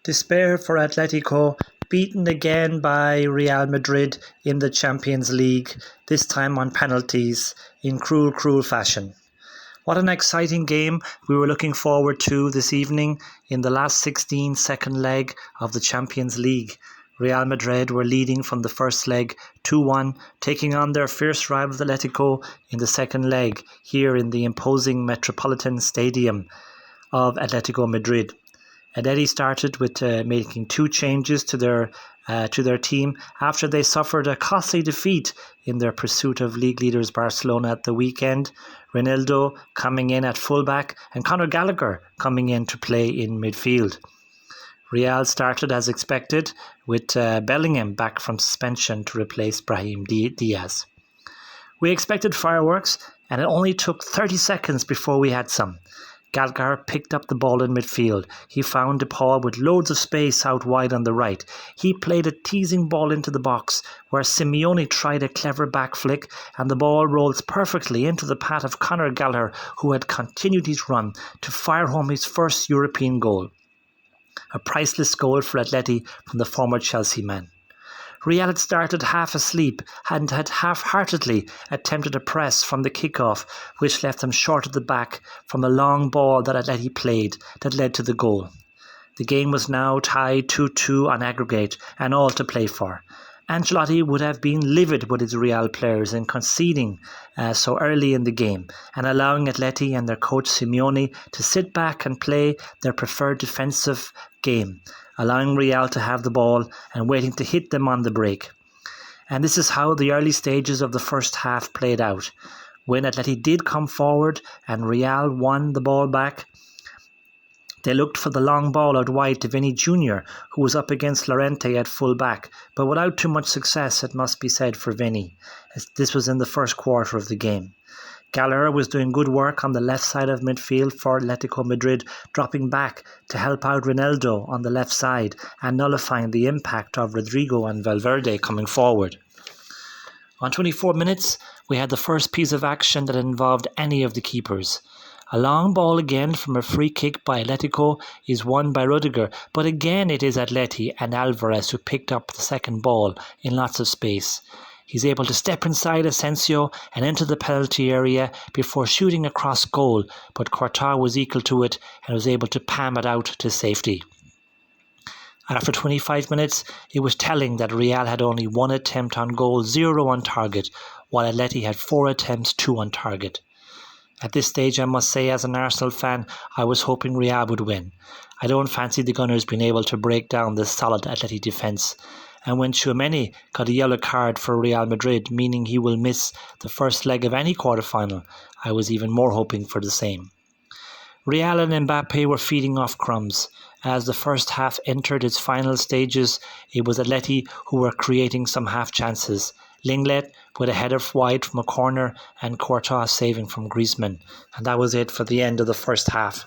Despair for Atletico, beaten again by Real Madrid in the Champions League, this time on penalties, in cruel fashion. What an exciting game we were looking forward to this evening in the last 16 second leg of the Champions League. Real Madrid were leading from the first leg 2-1, taking on their fierce rival Atletico in the second leg here in the imposing Metropolitan Stadium of Atletico Madrid. Atleti started with making two changes to their team after they suffered a costly defeat in their pursuit of league leaders Barcelona at the weekend. Ronaldo coming in at fullback and Conor Gallagher coming in to play in midfield. Real started as expected with Bellingham back from suspension to replace Brahim Diaz. We expected fireworks and it only took 30 seconds before we had some. Gallagher picked up the ball in midfield. He found DePaul with loads of space out wide on the right. He played a teasing ball into the box where Simeone tried a clever back flick and the ball rolls perfectly into the path of Conor Gallagher, who had continued his run to fire home his first European goal. A priceless goal for Atleti from the former Chelsea man. Real had started half asleep and had half-heartedly attempted a press from the kickoff, which left them short at the back from a long ball that Atleti played that led to the goal. The game was now tied 2-2 on aggregate and all to play for. Ancelotti would have been livid with his Real players in conceding so early in the game and allowing Atleti and their coach Simeone to sit back and play their preferred defensive game, allowing Real to have the ball and waiting to hit them on the break. And this is how the early stages of the first half played out. When Atleti did come forward and Real won the ball back, they looked for the long ball out wide to Vinny Jr., who was up against Llorente at full back, but without too much success, it must be said, for Vinny, as this was in the first quarter of the game. Gallagher was doing good work on the left side of midfield for Atletico Madrid, dropping back to help out Ronaldo on the left side and nullifying the impact of Rodrigo and Valverde coming forward. On 24 minutes, we had the first piece of action that involved any of the keepers. A long ball again from a free kick by Atletico is won by Rudiger, but again it is Atleti and Alvarez who picked up the second ball in lots of space. He's able to step inside Asensio and into the penalty area before shooting across goal, but Courtois was equal to it and was able to palm it out to safety. After 25 minutes, it was telling that Real had only one attempt on goal, 0 on target, while Atleti had 4 attempts, 2 on target. At this stage, I must say, as an Arsenal fan, I was hoping Real would win. I don't fancy the Gunners being able to break down the solid Atleti defence. And when Tchouaméni got a yellow card for Real Madrid, meaning he will miss the first leg of any quarter-final, I was even more hoping for the same. Real and Mbappe were feeding off crumbs. As the first half entered its final stages, it was Atleti who were creating some half-chances. Lenglet with a header wide from a corner and Courtois saving from Griezmann. And that was it for the end of the first half.